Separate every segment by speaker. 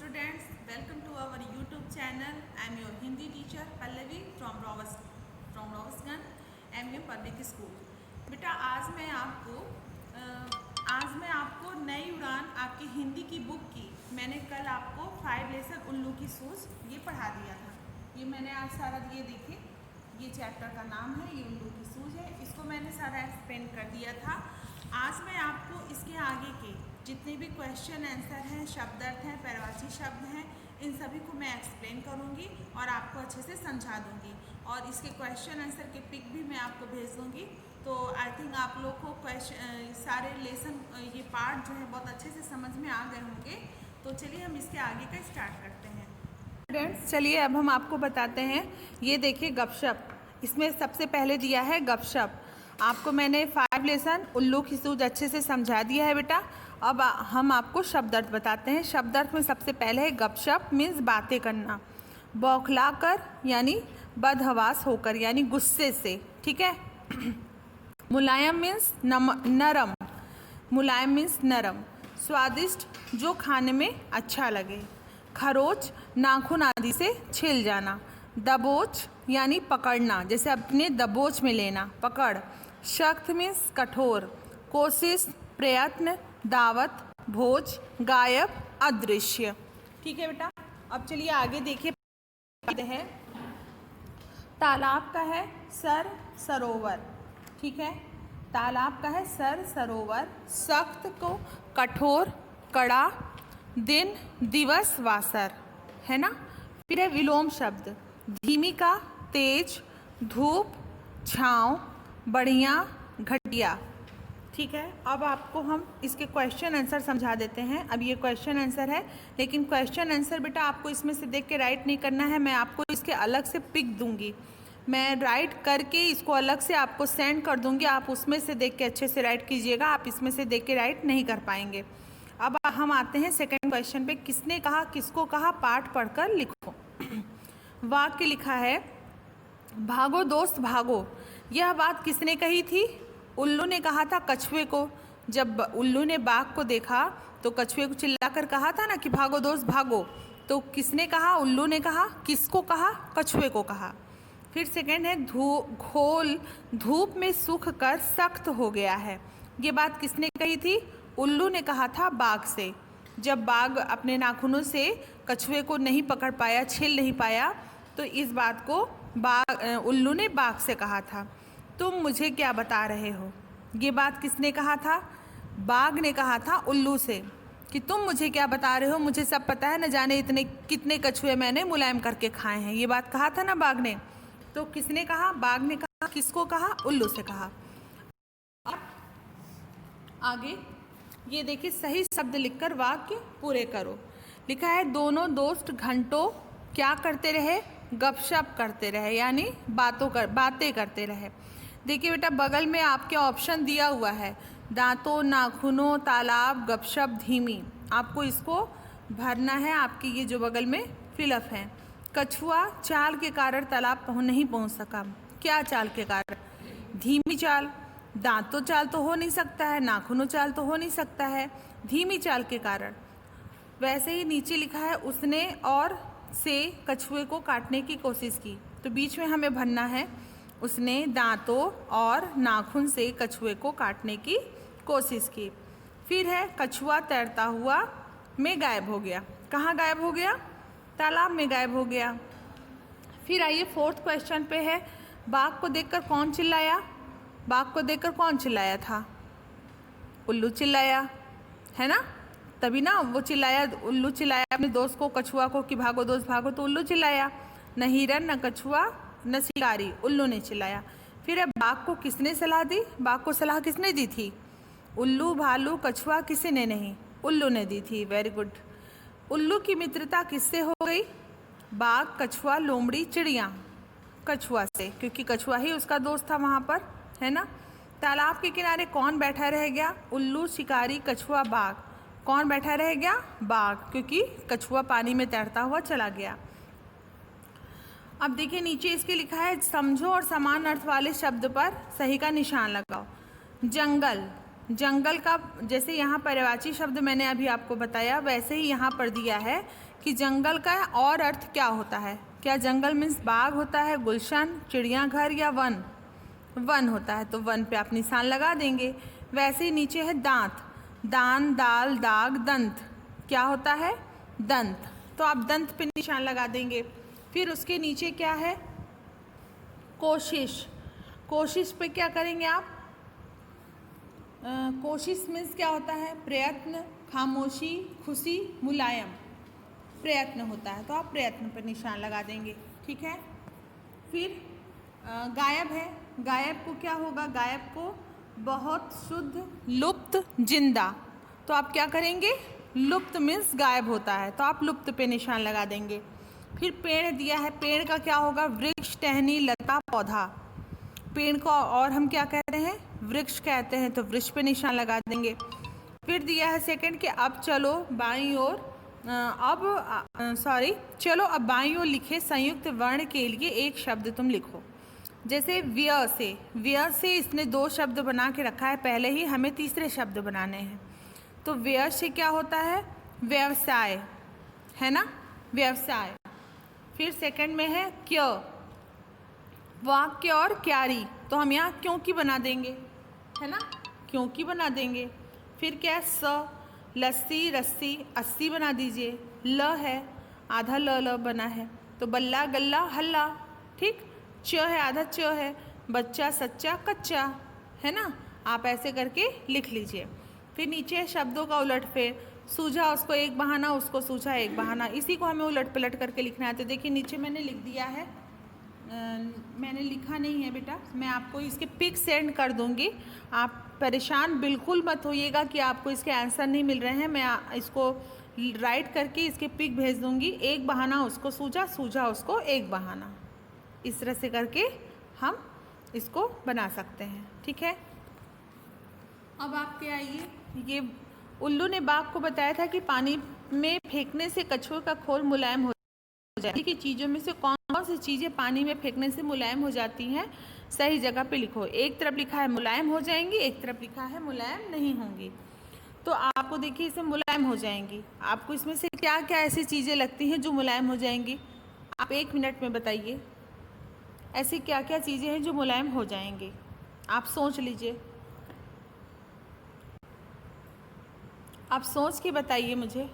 Speaker 1: students, welcome to our YouTube channel. I am your Hindi teacher Pallavi from Rawasganj MU Public School. बेटा आज मैं आपको नई उड़ान आपकी हिंदी की बुक की मैंने कल आपको 5 लेसन उल्लू की सूझ ये पढ़ा दिया था। ये मैंने आज सारा ये देखिए, ये चैप्टर का नाम है, ये उल्लू की सूझ है, इसको मैंने सारा एक्सप्लेन कर दिया था। आज मैं आपको इसके आगे के जितने भी क्वेश्चन आंसर हैं, शब्द अर्थ हैं, पर्यायवाची शब्द हैं, इन सभी को मैं एक्सप्लेन करूंगी और आपको अच्छे से समझा दूंगी और इसके क्वेश्चन आंसर के पिक भी मैं आपको भेज दूंगी। तो आई थिंक आप लोग को सारे लेसन ये पार्ट जो है बहुत अच्छे से समझ में आ गए होंगे। तो चलिए हम इसके आगे का स्टार्ट करते हैं। फ्रेंड्स चलिए अब हम आपको बताते हैं। ये देखिए गपशप, इसमें सबसे पहले दिया है गपशप। आपको मैंने 5 लेसन उल्लू की सूझ अच्छे से समझा दिया है बेटा। अब हम आपको शब्द अर्थ बताते हैं। शब्द अर्थ में सबसे पहले है गपशप मीन्स बातें करना, बौखला कर यानी बदहवास होकर यानी गुस्से से, ठीक है। मुलायम मीन्स नरम, मुलायम मीन्स नरम। स्वादिष्ट जो खाने में अच्छा लगे। खरोच नाखून आदि से छिल जाना। दबोच यानी पकड़ना, जैसे अपने दबोच में लेना, पकड़। सख्त मीन्स कठोर। कोशिश प्रयत्न, दावत, भोज, गायब, अदृश्य, ठीक है बेटा। अब चलिए आगे देखिए है तालाब का है सर सरोवर, ठीक है। तालाब का है सर सरोवर। सख्त को कठोर, कड़ा, दिन दिवस वासर, है ना। फिर है विलोम शब्द, धीमी का तेज, धूप, छाँव, बढ़िया, घटिया, ठीक है। अब आपको हम इसके क्वेश्चन आंसर समझा देते हैं। अब ये क्वेश्चन आंसर है, लेकिन क्वेश्चन आंसर बेटा आपको इसमें से देख के राइट नहीं करना है। मैं आपको इसके अलग से पिक दूंगी, मैं राइट करके इसको अलग से आपको सेंड कर दूंगी। आप उसमें से देख के अच्छे से राइट कीजिएगा, आप इसमें से देख के राइट नहीं कर पाएंगे। अब हम आते हैं सेकेंड क्वेश्चन पे। किसने कहा, किसको कहा, पाठ पढ़कर लिखो। वाक्य लिखा है भागो दोस्त भागो। यह बात किसने कही थी? उल्लू ने कहा था कछुए को। जब उल्लू ने बाघ को देखा तो कछुए को चिल्लाकर कहा था ना कि भागो दोस्त भागो। तो किसने कहा? उल्लू ने कहा। किसको कहा? कछुए को कहा। फिर सेकंड है घोल धूप में सूख कर सख्त हो गया है। ये बात किसने कही थी? उल्लू ने कहा था बाघ से। जब बाघ अपने नाखूनों से कछुए को नहीं पकड़ पाया, छिल नहीं पाया, तो इस बात को उल्लू ने बाघ से कहा था। तुम मुझे क्या बता रहे हो? ये बात किसने कहा था? बाघ ने कहा था उल्लू से कि तुम मुझे क्या बता रहे हो, मुझे सब पता है, न जाने इतने कितने कछुए मैंने मुलायम करके खाए हैं। ये बात कहा था ना बाघ ने। तो किसने कहा? बाघ ने कहा। किसको कहा? उल्लू से कहा। आगे ये देखिए, सही शब्द लिखकर वाक्य पूरे करो। लिखा है दोनों दोस्त घंटों क्या करते रहे? गपशप करते रहे, यानी बातें करते रहे। देखिए बेटा बगल में आपके ऑप्शन दिया हुआ है, दांतों, नाखूनों, तालाब, गपशप, धीमी। आपको इसको भरना है। आपकी ये जो बगल में फिलअप है। कछुआ चाल के कारण तालाब नहीं पहुंच सका। क्या चाल के कारण? धीमी चाल। दांतों चाल तो हो नहीं सकता है, नाखूनों चाल तो हो नहीं सकता है, धीमी चाल के कारण। वैसे ही नीचे लिखा है उसने और से कछुए को काटने की कोशिश की। तो बीच में हमें भरना है उसने दांतों और नाखून से कछुए को काटने की कोशिश की। फिर है कछुआ तैरता हुआ में गायब हो गया। कहाँ गायब हो गया? तालाब में गायब हो गया। फिर आइए फोर्थ क्वेश्चन पे है, बाघ को देखकर कौन चिल्लाया? बाघ को देखकर कौन चिल्लाया था? उल्लू चिल्लाया, है ना। तभी ना वो चिल्लाया, उल्लू चिल्लाया अपने दोस्त को, कछुआ को कि भागो दोस्त भागो, तो उल्लू चिल्लाया। न हिरन, न कछुआ, न शिकारी, उल्लू ने चिल्लाया। फिर अब बाघ को किसने सलाह दी? बाघ को सलाह किसने दी थी? उल्लू, भालू, कछुआ, किसी ने नहीं, उल्लू ने दी थी। Very good. उल्लू की मित्रता किससे हो गई? बाघ, कछुआ, लोमड़ी, चिड़िया। कछुआ से, क्योंकि कछुआ ही उसका दोस्त था वहाँ पर, है ना। तालाब के किनारे कौन बैठा रह गया? उल्लू, शिकारी, कछुआ, बाघ। कौन बैठा रह गया? बाघ, क्योंकि कछुआ पानी में तैरता हुआ चला गया। अब देखिए नीचे इसके लिखा है समझो और समान अर्थ वाले शब्द पर सही का निशान लगाओ। जंगल, जंगल का जैसे यहाँ पर्यायवाची शब्द मैंने अभी आपको बताया, वैसे ही यहाँ पर दिया है कि जंगल का और अर्थ क्या होता है। क्या जंगल मीन्स बाग होता है, गुलशन, चिड़ियाघर या वन? वन होता है, तो वन पे आप निशान लगा देंगे। वैसे ही नीचे है दांत, दान, दाल, दाग, दंत, क्या होता है? दंत, तो आप दंत पे निशान लगा देंगे। फिर उसके नीचे क्या है? कोशिश, कोशिश पे क्या करेंगे आप? कोशिश मीन्स क्या होता है? प्रयत्न, खामोशी, खुशी, मुलायम, प्रयत्न होता है, तो आप प्रयत्न पर निशान लगा देंगे। ठीक है। फिर गायब है, गायब को क्या होगा? गायब को बहुत, शुद्ध, लुप्त, जिंदा, तो आप क्या करेंगे? लुप्त मीन्स गायब होता है, तो आप लुप्त पे निशान लगा देंगे। फिर पेड़ दिया है, पेड़ का क्या होगा? वृक्ष, टहनी, लता, पौधा, पेड़ को और हम क्या कहते हैं? वृक्ष कहते हैं, तो वृक्ष पे निशान लगा देंगे। फिर दिया है सेकंड कि अब चलो बाईं ओर, चलो अब बाईं ओर लिखे संयुक्त वर्ण के लिए एक शब्द तुम लिखो। जैसे व्यय से इसने दो शब्द बना के रखा है पहले ही, हमें तीसरे शब्द बनाने हैं। तो व्यय से क्या होता है? व्यवसाय, है ना, व्यवसाय। फिर सेकंड में है क्य, वाक्य और क्यारी, तो हम यहाँ क्यों की बना देंगे, है ना, क्यों की बना देंगे। फिर क्या है? स, लस्सी, रस्सी, अस्सी बना दीजिए। ल है, आधा ल बना है, तो बल्ला, गल्ला, हल्ला। ठीक। च है, आधा च है, बच्चा, सच्चा, कच्चा, है ना, आप ऐसे करके लिख लीजिए। फिर नीचे शब्दों का उलटफेर, सूझा उसको एक बहाना, उसको सूझा एक बहाना, इसी को हमें उलट पलट करके लिखना है। तो देखिए नीचे मैंने लिख दिया है, मैंने लिखा नहीं है बेटा, मैं आपको इसके पिक सेंड कर दूंगी। आप परेशान बिल्कुल मत होइएगा कि आपको इसके आंसर नहीं मिल रहे हैं, मैं इसको राइट करके इसके पिक भेज दूंगी। एक बहाना उसको सूझा, सूझा उसको एक बहाना, इस तरह से करके हम इसको बना सकते हैं। ठीक है। अब आपके आइए, ये उल्लू ने बाघ को बताया था कि पानी में फेंकने से कछुए का खोल मुलायम हो जाती है कि चीज़ों में से कौन कौन सी चीज़ें पानी में फेंकने से मुलायम हो जाती हैं? सही जगह पे लिखो। एक तरफ लिखा है मुलायम हो जाएंगी, एक तरफ लिखा है मुलायम नहीं होंगी। तो आपको देखिए इसमें मुलायम हो जाएंगी, आपको इसमें से क्या क्या ऐसी चीज़ें लगती हैं जो मुलायम हो जाएंगी? आप 1 मिनट में बताइए, ऐसी क्या क्या चीज़ें हैं जो मुलायम हो जाएंगी? आप सोच लीजिए, आप सोच के बताइए मुझे।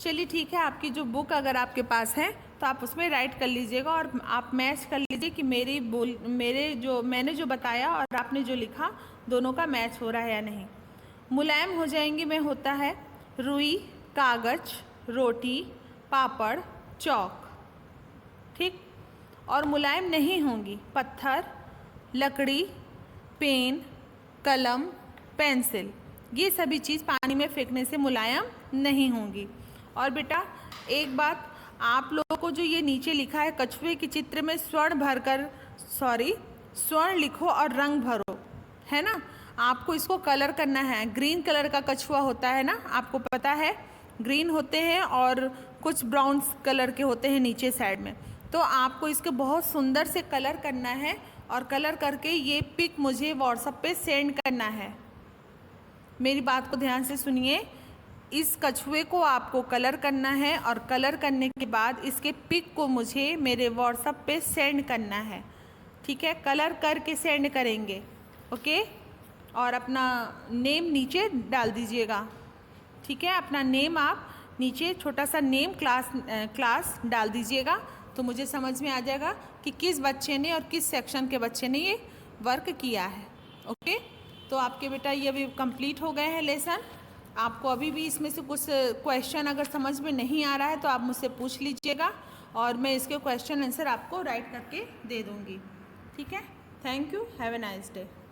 Speaker 1: चलिए ठीक है, आपकी जो बुक अगर आपके पास है तो आप उसमें राइट कर लीजिएगा और आप मैच कर लीजिए कि मैंने जो बताया और आपने जो लिखा दोनों का मैच हो रहा है या नहीं। मुलायम हो जाएंगी में होता है रुई, कागज, रोटी, पापड़, चौक। ठीक। और मुलायम नहीं होंगी पत्थर, लकड़ी, पेन, कलम, पेंसिल, ये सभी चीज़ पानी में फेंकने से मुलायम नहीं होंगी। और बेटा एक बात, आप लोगों को जो ये नीचे लिखा है कछुए के चित्र में स्वर्ण लिखो और रंग भरो, है ना, आपको इसको कलर करना है। ग्रीन कलर का कछुआ होता है ना, आपको पता है, ग्रीन होते हैं और कुछ ब्राउन कलर के होते हैं नीचे साइड में। तो आपको इसको बहुत सुंदर से कलर करना है और कलर करके ये पिक मुझे व्हाट्सएप पे सेंड करना है। मेरी बात को ध्यान से सुनिए, इस कछुए को आपको कलर करना है और कलर करने के बाद इसके पिक को मुझे मेरे व्हाट्सएप पे सेंड करना है। ठीक है, कलर करके सेंड करेंगे। ओके। और अपना नेम नीचे डाल दीजिएगा। ठीक है, अपना नेम आप नीचे छोटा सा नेम क्लास डाल दीजिएगा, तो मुझे समझ में आ जाएगा कि किस बच्चे ने और किस सेक्शन के बच्चे ने ये वर्क किया है। ओके। तो आपके बेटा ये अभी कंप्लीट हो गए हैं लेसन। आपको अभी भी इसमें से कुछ क्वेश्चन अगर समझ में नहीं आ रहा है तो आप मुझसे पूछ लीजिएगा और मैं इसके क्वेश्चन आंसर आपको राइट करके दे दूँगी। ठीक है। Thank you. Have a nice day.